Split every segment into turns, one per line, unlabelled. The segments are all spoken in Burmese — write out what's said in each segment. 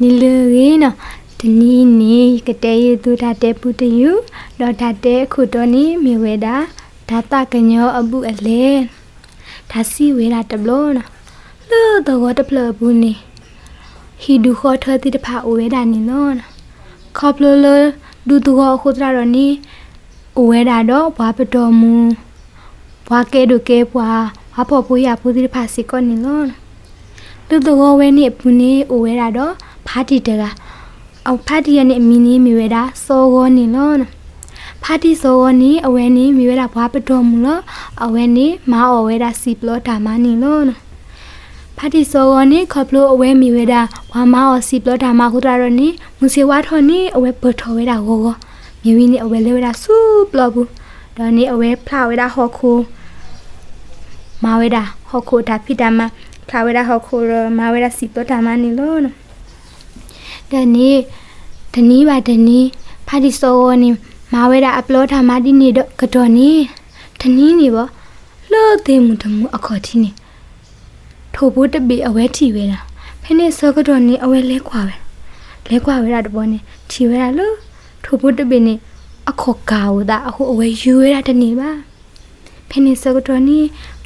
နီလူကြီးနော်တနီးနီကတဲ့ယူသူတာတဲ့ပူတယူတော့တာတဲ့ခုတော့နီမြေဝဲတာဒါတကညောအပူအလဲဒါစီဝဲတာတဘလို့နော်လို့တော့တပလဘူးနီဟီဒူခေါ်ထတိတဖာဝဲတာနီနော်ခေါပလလဒူတူခုတရာတော့နီဝဲတာတော့ဘာပတော်မူဘာကဲဒုကဲပွာဘာဖို့ပူရပူတိတဖာစီကောနီနော်လူတော့ဝဲနေပူနေဝဲတာတော့ဖာတီတကအောက်ဖာတီရနေမီနီမီဝဲတာစောကောနီနော်ဖာတီစောကောနီအဝဲနီမီဝဲတာဘာပတော်မူလို့အဝဲနီမာအော်ဝဲတာစီပလောတာမနီနော်ဖာတီစောကောနီခေါပလိုအဝဲမီဝဲတာဘာမာအော်စီပလောတာမခုတရတော့နီမူစီဝါထော်နီအဝဲပထော်ဝဲတာကိုမြဝီနီအဝဲလဲဝဲတာစူပလောဘူးတော့နီအဝဲဖလာဝဲတာဟော်ခိုမာဝဲတာဟော်ခိုတာဖိတာမဖလာဝဲတာဟော်ခိုမာဝဲတာစီပလောတာမနီလို့တနီးပါတနီးဖာဒီဆိုနီမာဝဲတာအပလောထားမဒီနေတော့ကတော့နီတနီးနေပေါ့လို့သေးမှုတမှုအခေါ်တီနေထို့ဖို့တပေအဝဲထီဝဲတာဖဲနေစောကတော့နီအဝဲလဲခွာဝဲတာတပေါ်နေထီဝဲတာလို့ထို့ဖို့တပေနေအခေါ်ကာဝတာအခုအဝဲယူဝဲတာတနေပါဖဲနေစောကတော့နီ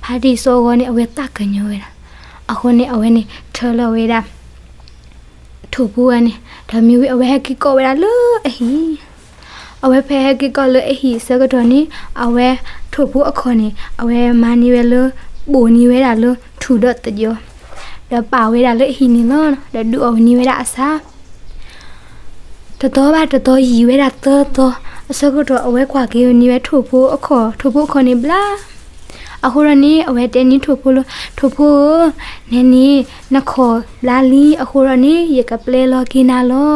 ဖာဒီဆိုကောနေအဝဲတကညောဝဲတာအခုနေအဝဲနေထော်လဝဲတာထို့ဘူးအနေဒါမျိုးအဝဲဟက်ကီကောဝဲလာလို့အဟီအဝဲဖဲဟက်ကီကောလို့အဟီစကတော့နီအဝဲထို့ဘူးအခေါ်နေအဝဲမာနီဝဲလို့ပူနီဝဲတာလို့ထူတော့တကြောဒါပါဝဲတာလို့အဟီနီလို့ဒါဒူအဝနီဝဲတာအစားတော်ရီဝဲတာတော်အစကတော့အဝဲခွာကေနီဝဲထို့ဘူးအခေါ်နေဘလားအခုရနေအဝဲတဲနီထို့ဖို့နဲနီနခေါ်လာလီအခုရနေရကပလေလောကီနာလော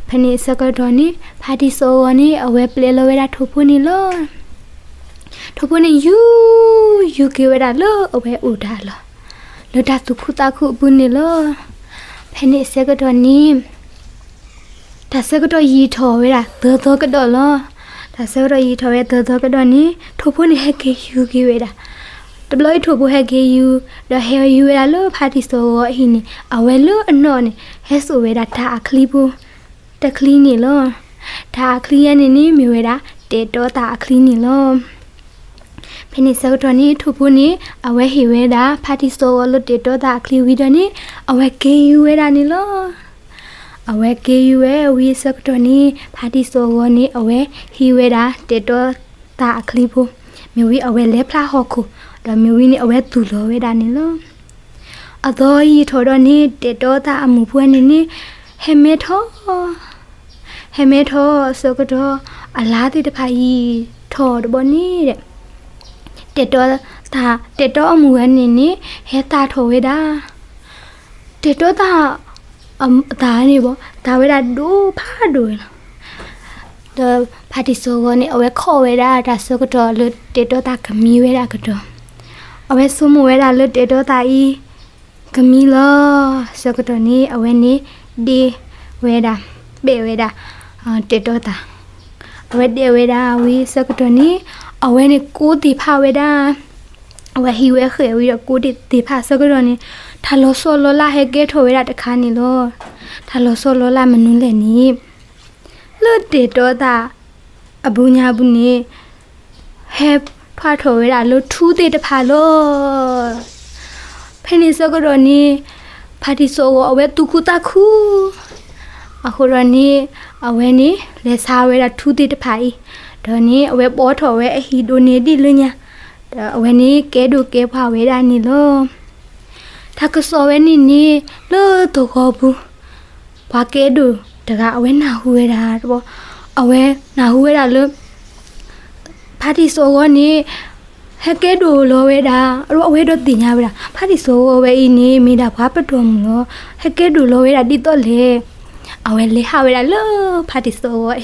ဖနေစကတော့နီဖာတီဆိုဝနေအဝဲပလေလောဝဲတာထို့ဖို့နီလောထို့ဖို့နီယူကေဝဲတာလောအဝဲဥဒါလောလောတာသူခုတာခုဘူးနီလောဖနေစကတော့နီဒါစကတော့ရီထော်ဝဲတာတော်ကတော့လောဒါဆိုတော့ရီထော်ရဲ့တော်ကတော့နီထို့ဖို့နေဟက်ကေယူကေဝဲတာတဘလို့ထို့ဖို့ဟက်ကေယူဒါဟဲယူဝဲတာလို့ဖာတီဆိုအဟိနေအဝဲလို့အနော်နေဟဲဆိုဝဲတာဒါအခလီဘူးတခလီနေလို့ဒါအခလီရနေနေမြဝဲတာတေတော့ဒါအခလီနေလို့ဖင်းနေဆိုတော့နီထို့ဖို့နေအဝဲဟီဝဲတာဖာတီဆိုလို့တေတော့ဒါအခလီဝီတော့နေအဝဲကေယူဝဲတာနေလို့အဝဲကေယူဝဲဝီစကတော့နီဖာတီဆိုဝနီအဝဲဟီဝဲတာတေတော့တာအခလီဖို့မြဝီအဝဲလဲဖလာဟော့ခုဒါမြဝီနီအဝဲသူလောဝဲတာနေလို့အတော်ဤထော်တော့နီတေတော့တာအမှုပွဲနေနေဟဲမဲထောစကတော့အလားတိတဖာဤထော်တော့နီတဲ့တေတော့အမှုဝဲနေနေဟဲတာထော်ဝဲတာတေတော့တာဒါနေပေါ့ဒါဝဲတာဒူဖာဒူဒါဖာတီဆိုကနေအဝဲခေါ်ဝဲတာဒါဆိုကတော့လွတ်တေတော့တာကမီဝဲတာကတော့အဝဲဆုမဝဲတာလွတ်တေတော့တာဤကမီလောဆိုကတော့နေအဝဲနေဒီဝဲတာဘေဝဲတာတေတော့တာအဝဲတေဝဲတာဝီဆိုကတော့နေအဝဲနေကိုတီဖာဝဲတာအဝဲဟီဝဲခဲဝီတော့ကိုတီဖာဆိုကတော့နေထာလောဆောလောလာဟဲကဲထိုဝဲတာတခါနေလောထာလောဆောလောလာမနုလဲနီလွတ်တေတော့တာအဘူညာဘူးနေဟဲထွားထိုဝဲတာလို့ထူးသေးတဖာလောဖဲနေစကတော့နေဖာတီဆိုအဝဲတူခုတခုအခုရနေအဝဲနေလဲစားဝဲတာထူးသေးတဖာဤဒေါ်နေအဝဲပေါ်ထော်ဝဲအဟီဒိုနေတိလညာအဝဲနေကဲဒိုကဲဖွာဝဲတာနေလောถ้าก็สอเวนี่นี่เลอตัวกอบูบาเกดูตะกะอเวนาฮูเวดาตบอเวนาฮูเวดาเลพาติโซกอนี่ဟက်ကေဒိုလောဝဲတာအဲ့တော့အဝဲတော့တင်ညာဝဲတာဖာတီဆိုဝဲအင်းနေမိတာဘာပတော်မလို့ဟက်ကေဒိုလောဝဲတာတိတော့လေအဝဲလေဟာဝဲတာလောဖာတီဆိုဝဲ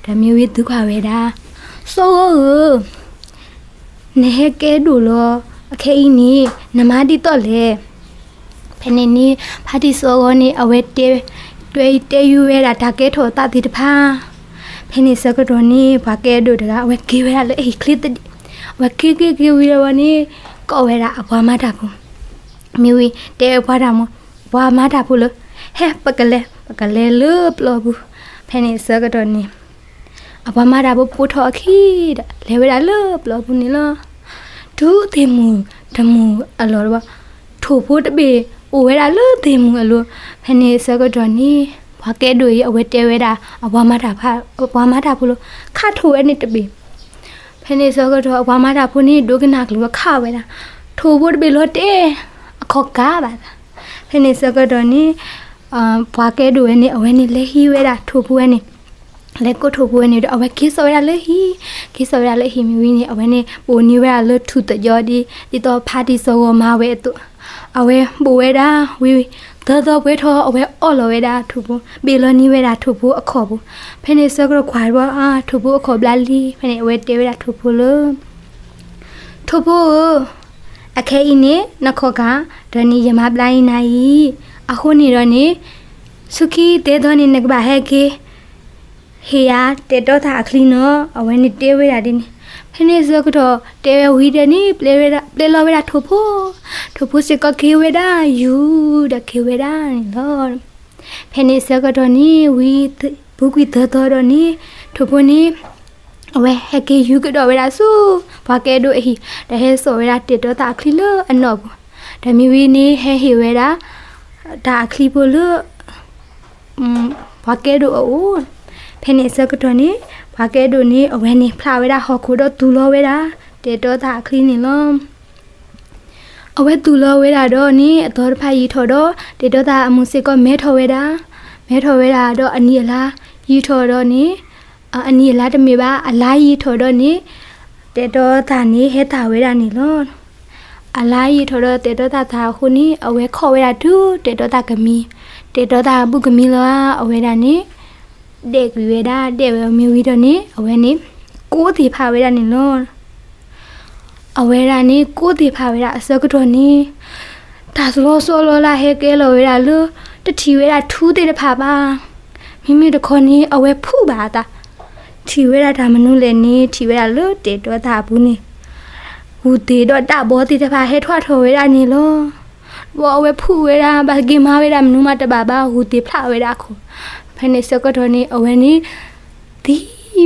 ဒါမျိုးဝဲဒုက္ခဝဲတာဆိုနေဟက်ကေဒိုလောအခဲအင်းနေနမတိတော့လေဖနေနေဖာတီဆိုကောနေအဝဲတဲယူဝဲတာဒါကဲထော်တာတိတဖာဖနေစကတော့နေဘာကဲဒိုတကအဝဲကေဝဲတာလေခလစ်တဝကေဝီရဝနေကောဝဲတာအဘွားမတာဘူးမြူဝီတဲအဘွားတာမဘွားမတာဘူးလို့ เฮ้ปะกะเลเลือบลอบุเพนเซอร์ก็ตอนนี้อาบมาดาบุปูทอขี้เลเวลาเลือบลอบุนี่ละทุเทมูทมูอลอว่าถูพูดเบโอเวลาเลือบเทมูอลอเพนเซอร์ก็ตอนนี้พอแกดูเอาเวเตเวดาอาบมาดาพาอาบมาดาพูโลข้าถูอันนี้ตะเบเพนเซอร์ก็ตออาบมาดาพูนี่ดูกันหนักหรือว่าข้าเวลาถูพูดเบลอเตขอกาบาเพนเซอร์ก็ตอนนี้พอแกดูอันนี้เอาไว้นี่เลฮีเวดาถูพูอันนี้แล้วก็ถูพูอันนี้เอาไว้คิดเอาไว้เลฮีคิดเอาไว้เลฮีมีวินี่เอาไว้นี่ปูนี่เวลาเลือดถูตะยอดีที่ต่อพาที่โซมาเวตุเอาไว้บูเวดาวิเธอเวทอเอาไว้ออลเวดาถูพูเบลนี่เวดาถูพูอขอบุเพนเซอร์ก็ควายว่าถูพูอขอบลาลีเพนเวเตเวดาถูพูเลยถูพูโอเคอินี่นักขอกาตอนนี้ยมาบลายนายအခုနေတော့နေสุขีเตดอนี่นักบาเฮเกเฮียเตดอทาคลีโนเอาไว้นี่เตเวดาดินี่เพนเซอร์ก็เตวีเดนี่เปลลอเวดาทุพูสิก็เคเวดายูดะเคเวดานี่ลอเพนเซอร์ก็นี่วีบุกิเตดอนี่ทุพูนี่เอาไว้เฮเกยูก็เวดาสู้พอแกดูอีแต่เฮโซเวดาเตดอทาคลีเลอันนอบแต่มีวีนี่เฮเวดาตาคลีโบเลพอแกดูโอ้เพนเซอร์ก็ตัวนี้พอแกดูนี่เอาไว้นี่พลาเวดาฮอคูดตูโลเวดาเตโตตาคลีนี่ล้อมเอาไว้ตูโลเวดาดอนี่ตัวพายีทอดอเตโตตาอมุสิก็เมทอเวดาดออันนี้ละยีทอดอนี่อันนี้ละตะมีบ้าอะไรยีทอดอนี่เตโตตานี่เฮตาเวดานี่ล้ออะไรทอดเตโตตาทาคนนี้เอาไว้ขอเวลาดูเตโตตากมีเตโตตาบุกมีละเอาไว้ดานี้เด็กวิเวดาเด็กมีวิดานี้เอาไว้นี้กูตีพาเวดานี่ล้อเอาไว้ดานี้กูตีพาเวดาเสกตัวนี้ตาโซโลลาเฮเกลเวดาลูตะทีเวดาทูเตพาบ้ามีตะคนนี้เอาไว้ผู้บาตาทีเวดาทามนุเลนี้ทีเวดาลูเตโตตาปุนี่หูตีดอดาบอตีจะพาให้ทอดโถเวลานี่ล้อบอเวผู้เวลาบากิมาเวลานูมาตะบาบาหูตีพระเวลาโคภายในเสกตัวนี้เอาไว้นี้ตี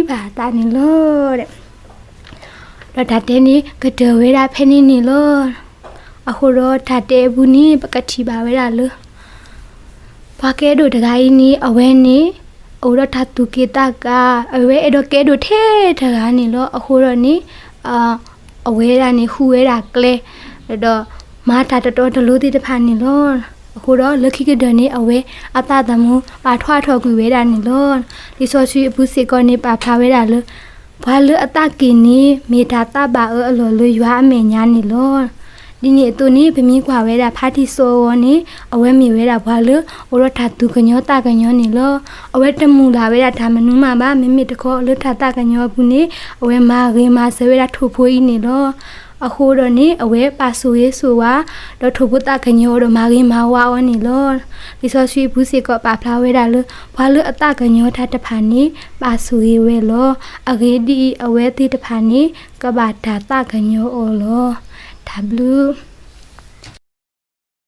บาตานี่ล้อเด็ดทัดเตนี้ก็เจอเวลาเพนี่นี่ล้ออะโครทัดเตบุนี่ปกติบาเวลาเลยพอแกดูตะไคนี้เอาไว้นี้เอารทัดตุกิตากาเอาไว้เอดแกดูเทตะไคนี่ล้ออะโครนี้เอาเวลานี่ฮูเวลาเกลแล้วดอมาตาตอตลุติตะพานี่ล้อအခုတော့လက်ခိကဒနေအဝဲအတတမှုပါထွားထော်ကွေဝဲတာနေလို့ဒီဆိုချီအပူစီကောနေပါဖာဝဲတာလို့ဘာလို့အတကင်းနေမေတာတပါအလောလို့ရွာအမေညာနေလို့ဒီနေ့သူနေဗမီကွာဝဲတာဖာတီဆိုဝနေအဝဲမြေဝဲတာဘာလို့ဩရထတူကညောတာကညောနေလို့အဝဲတမှုလာဝဲတာဒါမနူးမှာပါမိမိတခေါ်လို့ထတာကညောဘူးနေအဝဲမာရေမာဆဝဲတာထူဖိုးကြီးနေလို့အခုတော့နေအဝဲပါဆူရေးဆိုဝါတော့ထူပုတကညောတော့မာကြီးမာဝါဝနေလို့ဒီဆိုရှိဘူးစီကပါဖလာဝဲတာလို့ဘာလို့အတကညောထတဖာနေပါဆူရေးဝဲလို့အဂေဒီအဝဲတိတဖာနေကဘာတာတကညောအော်လို့ W